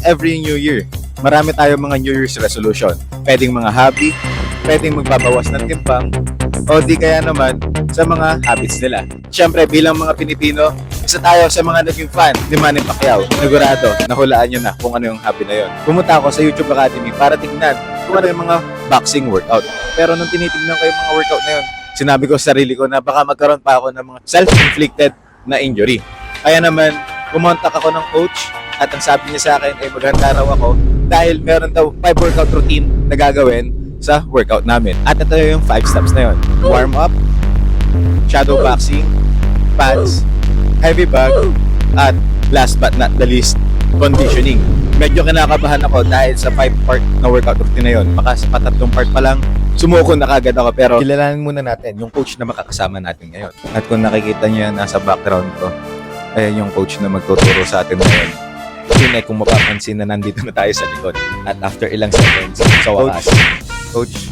every New Year, marami tayong mga New Year's resolution. Pwedeng mga hobby, pwedeng magbabawas ng timbang, o di kaya naman sa mga habits nila. Siyempre, bilang mga Pilipino, isa tayo sa mga naging fan ni Manny Pacquiao. Sigurado, nahulaan nyo na kung ano yung hobby na yon. Pumunta ako sa YouTube Academy para tignan kung ano yung mga boxing workout. Pero nung tinitignan ko yung mga workout na yun, sinabi ko sa sarili ko na baka magkaroon pa ako ng mga self-inflicted na injury. Kaya naman, kumontak ako ng coach at ang sabi niya sa akin ay maghanda raw ako dahil meron daw 5 workout routine na gagawin sa workout namin. At ito yung 5 steps na yun. Warm up, shadow boxing, pads, heavy bag, at last but not the least, conditioning. Medyo kinakabahan ako dahil sa 5-part na workout routine na yun. Baka sa patatlong part pa lang, sumuko na kagad ako. Pero kilalanin muna natin yung coach na makakasama natin ngayon. At kung nakikita niyo yan nasa background ko, ayan yung coach na magtuturo sa atin ngayon. Yun ay kung mapapansin na nandito na tayo sa likod. At after ilang seconds, sa wakas. Coach.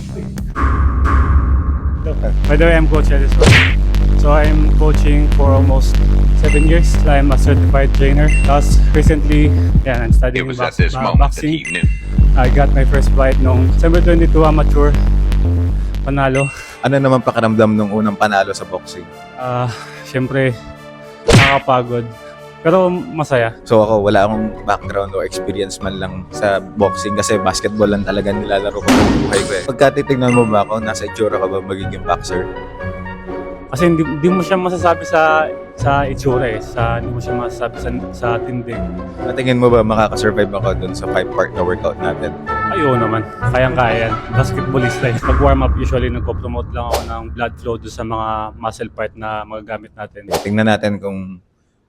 By the way, I'm Coach Edison. So I'm coaching for almost 7 years. I'm a certified trainer. Thus, recently, I'm studying boxing. I got my first fight noong December 22 amateur. Panalo. Ano naman pakiramdam nung unang panalo sa boxing? Siyempre, nakakapagod. Pero masaya. So ako, wala akong background o experience man lang sa boxing kasi basketball lang talaga nilalaro ko ng buhay ko eh. Pagka titignan mo ba ako, nasa itsura ka ba magiging boxer? Kasi hindi mo siya masasabi sa itsura eh. Hindi mo siya masasabi sa tindig. Natingin mo ba makakasurvive ako dun sa 5-part na workout natin? Ayun naman, kayang-kaya yan. Basketballista eh. Pag warm up, usually nagpo-promote lang ako ng blood flow doon sa mga muscle part na magagamit natin. Tingnan natin kung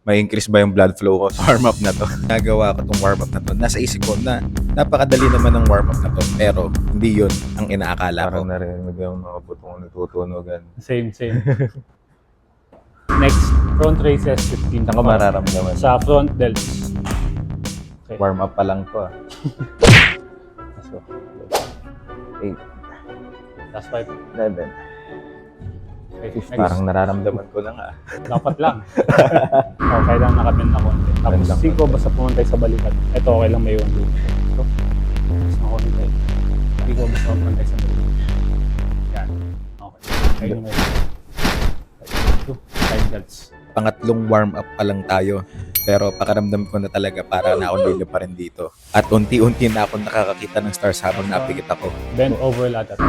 may increase ba yung blood flow ko sa warm-up na to. Nagawa ko tong warm-up na to. Nasa isip ko na napakadali naman ng warm-up na to. Pero hindi yun ang inaakala ko. Parang narinig yung mga butong natutunugan. Same. Next, front raises 15. Saan ka mararamdaman? Sa front delts. Okay. Warm-up pa lang to. So, 8, Last 5. 11. Okay, Parang nararamdaman ko lang dapat lang. Okay lang nakabend na konti. Tapos 5 basta pumuntay sa balikat. Ito okay lang may 1 dito. Ito. Mas na konti. 5 basta pumuntay sa balikat. Yan. Okay. Kaya nyo ito. 5 delts. Pangatlong warm-up pa lang tayo. Pero pakaramdam ko na talaga para naulilo pa rin dito. At unti-unti na ako nakakakita ng stars habang napikit ako. Bend over lateral.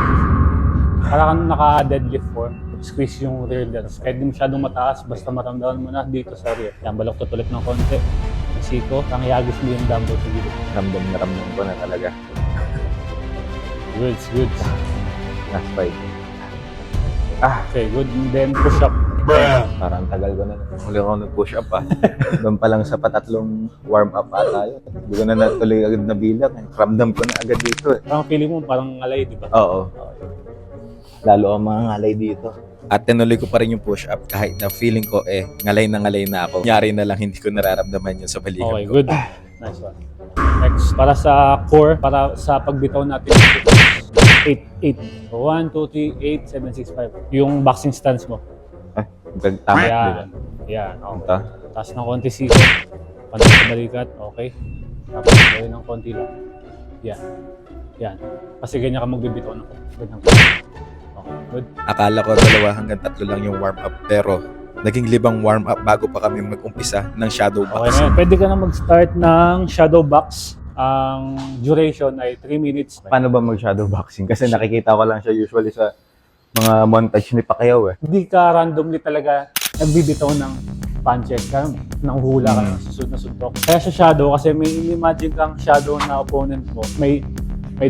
Para kang naka-deadlift form. Squeeze yung rear delts. Kahit di masyadong mataas, basta maramdaman mo na dito sa rear. Yan, balok ulit ng konti. Siko, ang iagis mo yung dumbbell sa gilid. Ramdam ko na talaga. Good. Last 5. Okay, good. And then push up. Parang tagal ko na. Huli ako nag-push up Doon pa lang sa patatlong warm up tayo. Hindi ko na natuloy agad na bilang. Ramdam ko na agad dito Parang feeling mo parang alay, di ba? Oo. Lalo ang mga ngalay dito. At tinuloy ko pa rin yung push up kahit na feeling ko ngalay na ako. Nyari na lang hindi ko nararamdaman yun sa balikat Okay, ko. good. Nice one. Next, para sa core, para sa pagbitaw natin. 8. 1, 2, 3, 8, 7, 6, 5. Yung boxing stance mo. Tama. Yan. Okay. Ito. Taas ng konti siko. Pantay sa balikat. Okay. Tapos gawin ng konti lang. Yan. Kasi ganyan ka magbibitaw na ko. Ganyan ka. Okay, good. Akala ko 2 hanggang 3 lang yung warm up pero naging 5 warm up bago pa kami mag-umpisa ng shadow Okay boxing. na. Pwede ka na mag-start ng shadow box. Ang duration ay 3 minutes. Paano ba mag-shadow boxing? Kasi nakikita ko lang siya usually sa mga montage ni Pacquiao Hindi ka randomly talaga nagbibitaw ng punches ka, nang hula ka ng susunod na suntok. Kaya sa shadow, kasi may imagine kang shadow na opponent mo, may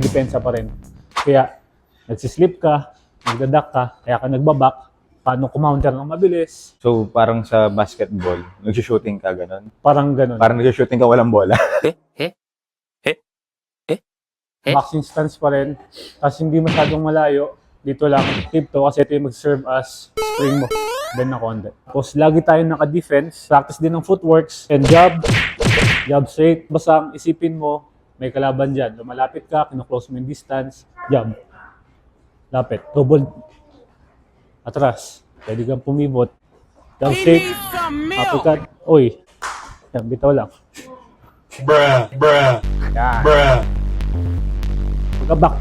depensa pa rin. Kaya nagsislip ka, nagdadak ka, kaya ka nagbabak, paano kumounter ng mabilis. So parang sa basketball, nag-shooting ka ganun? Parang ganun. Parang nag-shooting ka walang bola? Boxing stance pa rin, kasi hindi masyadong malayo. Dito lang, tip to, kasi ito yung mag-serve as spring mo. Then na konti. Tapos lagi tayo naka-defense, practice din ng footworks, and jab straight. Basta ang isipin mo, may kalaban dyan. Lumalapit ka, kinu-close mo yung distance, jab. Lapit, double. Atras, pwede kang pumibot. Jab straight, uppercut. Oy, yan, bitaw lang. Saka back.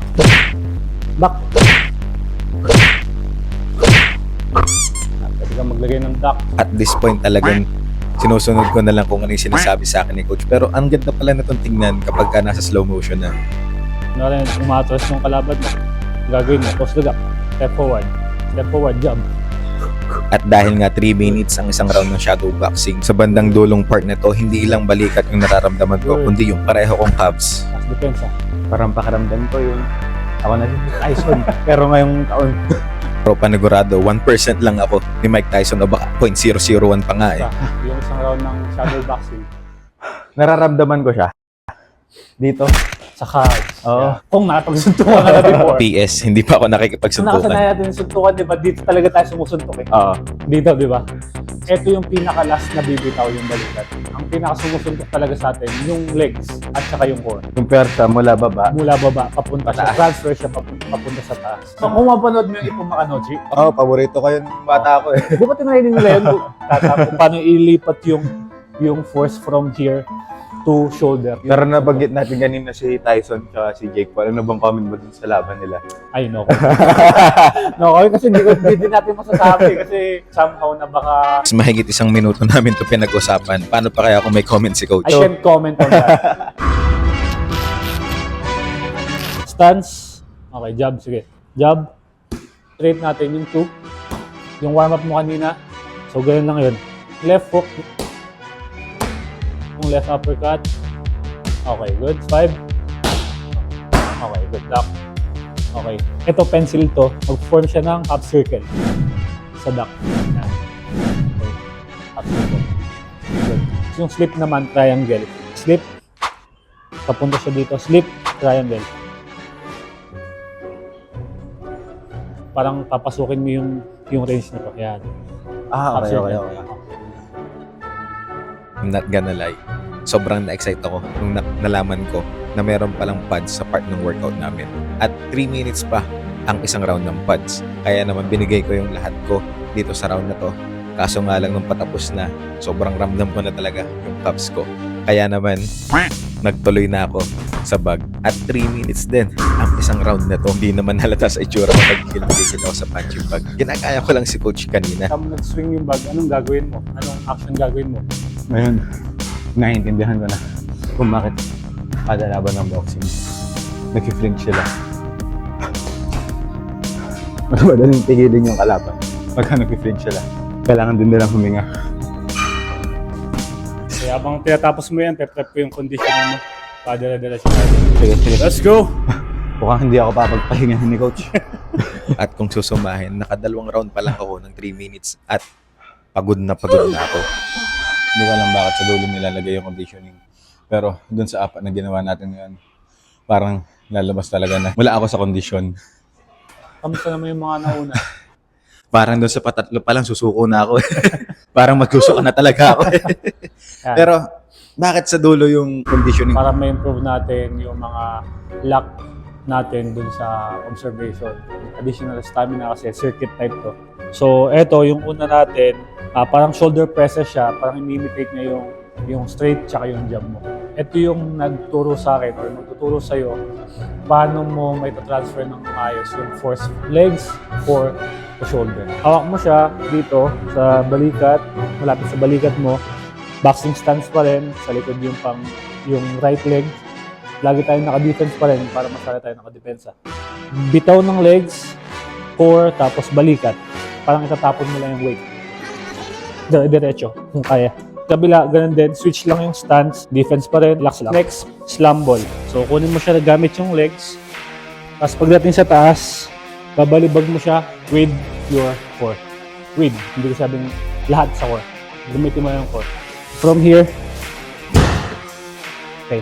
Back. Pwede kang maglagay ng duck. At this point talagang sinusunod ko na lang kung ano yung sinasabi sa akin ni coach. Pero ang ganda pala na itong tingnan kapag ka nasa slow motion na. Ano rin, umatras yung kalaban mo. Gagawin mo, post the gap. Step forward, jump. At dahil nga 3 minutes ang isang round ng shadow boxing, sa bandang dulong part na to, hindi lang balikat yung nararamdaman ko, kundi yung pareho kong calves. As depensa. Parang pakiramdam ko yung ako na si Tyson. Pero ngayong taon, Pero panigurado, 1% lang ako ni Mike Tyson o baka 0.001 pa nga eh. Yung isang round ng shadow boxing. nararamdaman ko siya. Dito. Sa cards. Oo. Yeah. Kung nakapagsuntukan ka na before. PS, hindi pa ako Kung nakikipagsuntukan. nakasanayan natin yung suntukan, di ba? Dito talaga tayo sumusuntok eh. Oo. Dito, di ba? Ito yung pinaka-last na bibitaw yung balikat. Ang pinaka-sumusuntok talaga sa atin, yung legs at saka yung core. Yung persa mula baba. Mula baba, papunta siya. Transfer siya papunta sa taas. So, kung mapanood mo yung Ipong Makanochi, Oo, paborito ko yun bata ko eh. di ba tinry nila yun? Kung paano ilipat yung force from here to shoulder. Pero nabanggit natin kanina si Tyson at si Jake Paul. Ano bang comment mo dun sa laban nila? Ay, no. No, kasi hindi natin masasabi kasi somehow na baka Mas mahigit 1 minuto namin to pinag-usapan. Paano pa kaya kung may comment si coach? I can't comment on that. Stance. Okay, jab. Sige. Jab. Straight natin yung 2. Yung warm-up mo kanina. So, ganun lang yun. Left hook. Yung left uppercut. Okay, good. 5. Okay, good. Duck. Okay. Ito, pencil to. Mag-form siya ng half circle. Sa duck. Yan. Okay. Half circle. Good. Yung slip naman, triangle. Slip. Papunta siya dito. Slip, triangle. Parang papasukin mo yung range nito. Yan. Half circle. I'm not gonna lie. Sobrang na-excite ako nung nalaman ko na meron palang pads sa part ng workout namin. At 3 minutes pa ang isang round ng pads. Kaya naman binigay ko yung lahat ko dito sa round na to. Kaso nga lang nung patapos na, sobrang ramdam ko na talaga yung calves ko. Kaya naman, nagtuloy na ako sa bag. At 3 minutes din ang isang round na to. Hindi naman halata sa itsura ko nagigil-gigil ako sa punching bag. Ginagaya ko lang si coach kanina. Kung nag-swing yung bag, anong gagawin mo? Anong action gagawin mo? Ngayon, naiintindihan ko na kung bakit kada laban ng boxing, nag-flinch sila. Mas madaling tigilin yung kalaban pagka nag-flinch sila. Kailangan din nilang huminga. Kaya habang tinatapos mo yan, prep ko yung condition mo. Padala-dala siya. Sige. Let's go! Mukhang hindi ako papagpahinga ni coach. At kung susumahin, nakadalawang round pa lang ako ng 3 minutes at pagod na ako. Hindi ko alam bakit sa dulo nilalagay yung conditioning. Pero dun sa apat na ginawa natin ngayon, parang lalabas talaga na wala ako sa condition. Kamusta naman yung mga nauna? Parang doon sa patatlo pa lang susuko na ako. Parang magsusuko na talaga ako. Yan. Pero bakit sa dulo yung conditioning? Para ma-improve natin yung mga lock natin dun sa observation. Additional stamina kasi circuit type to. So, eto, yung una natin, parang shoulder presses siya, parang imitate niya yung straight tsaka yung jab mo. Ito yung nagturo sa akin or magtuturo sa'yo paano mo may transfer ng maayos yung force legs or the shoulder. Hawak mo siya dito sa balikat, malapit sa balikat mo, boxing stance pa rin, sa likod yung right leg. Lagi tayong naka-defense pa rin para masala tayo naka-depensa. Bitaw ng legs, core, tapos balikat. Parang itatapon mo lang yung weight. Diretso, kung kaya. Kabila, ganun din. Switch lang yung stance. Defense pa rin. Relax lang. Next, slam ball. So, kunin mo siya gamit yung legs. Tapos pagdating sa taas, babalibag mo siya with your core. With. Hindi ko sabing lahat sa core. Gamitin mo yung core. From here. Okay.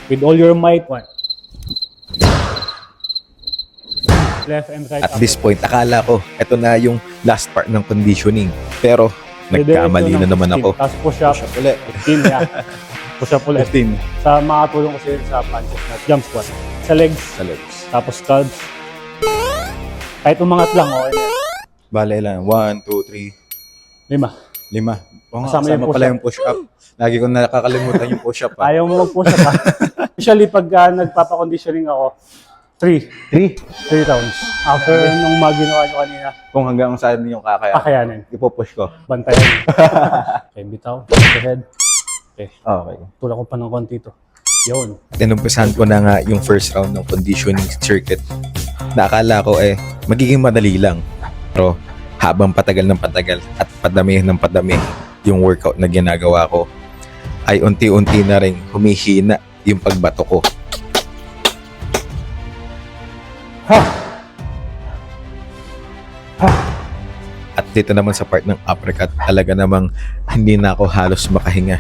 With all your might. 1. Left and right. At this point, akala ko, ito na yung last part ng conditioning. Pero, nagkamali na naman ako. Tapos push up. Ulit. 15, yeah. Push up ulit. 15. Sa makatulong kasi sa punches na jump squat. Sa legs. Sa legs. Tapos calves. Kahit umangat lang, okay na. Bale lang. 1, 2, 3, 5. 5. O nga, Kasama yung kasama pala yung push-up. Lagi ko nakakalimutan yung push-up. Ayaw mo mag-push up ha. Usually, pag nagpapakonditioning ako, 3 rounds. After nung maginawa nyo kanina, Kung hanggang saan yung kakayanin. ipupush ko. Bantayan. Okay, bitaw. Overhead. Okay. Okay. Tulak ko pa ng konti ito. Yun. Tinumpisahan ko na nga yung first round ng conditioning circuit. Naakala ko magiging madali lang. Pero habang patagal ng patagal at padami ng padami yung workout na ginagawa ko, ay unti-unti na rin humihina yung pagbato ko. At dito naman sa part ng uppercut, talaga namang hindi na ako halos makahinga.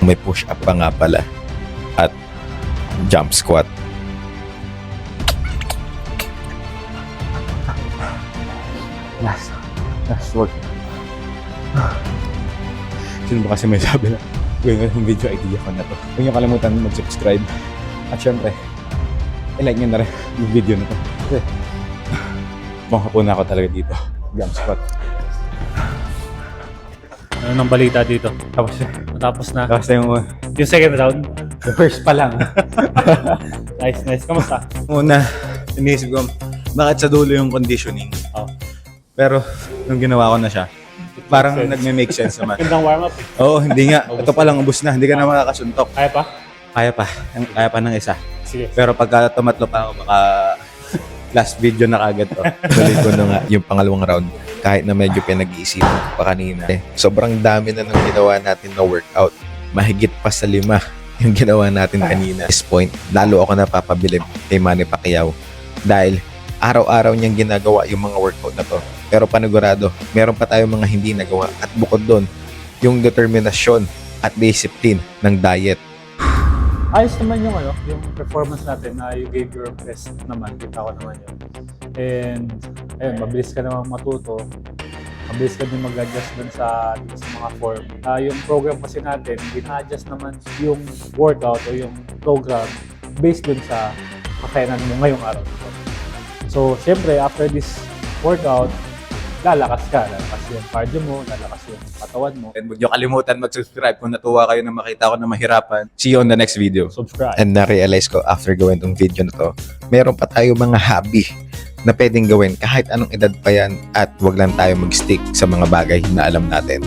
May push up pa nga pala at jump squat. Last work. Sino ba kasi may sabi na gawin ko yung video idea ko na to. Huwag niyo kalimutan mag-subscribe. At syempre, i-like niyo na rin yung video na to. Kasi, bangka na ako talaga dito. Jump squat. Ano nang balita dito? Tapos, Natapos na. tapos na Yung second round. the first pa lang. Nice. Kamusta? Una, iniisip ko, bakit sa dulo yung conditioning? Oh. Pero, nung ginawa ko na siya, parang sense. nagme-make sense naman. Gandang warm-up eh. Oo, hindi nga. Ito pa lang, ubus na. Hindi ka na makakasuntok. Kaya pa? Kaya pa ng isa. Sige. Pero pagka tumatlo pa ako, baka last video na kagad to. Tuloy ko na nga yung pangalawang round kahit na medyo pinag-iisipan ko pa kanina. Sobrang dami na nang ginawa natin na workout. Mahigit pa sa 5 yung ginawa natin kanina. At this point, lalo ako napapabilib kay Manny Pacquiao dahil araw-araw niyang ginagawa yung mga workout na to. Pero panigurado, meron pa tayong mga hindi nagawa at bukod doon, yung determinasyon at discipline ng diet. Ayos naman yung performance natin na you gave your best naman. Kita ko naman yun. And, ayun, mabilis ka naman matuto. Mabilis ka din mag-adjust dun sa mga form. Yung program kasi natin, gina-adjust naman yung workout o yung program based dun sa kakayanan mo ngayong araw. So, syempre, after this workout, lalakas yung cardio mo, lalakas yung katawan mo. And huwag niyo kalimutan mag-subscribe kung natuwa kayo na makita ko na mahirapan. See you on the next video. Subscribe. And na-realize ko after gawin tong video na to, meron pa tayo mga hobby na pwedeng gawin kahit anong edad pa yan at wag lang tayo mag-stick sa mga bagay na alam natin.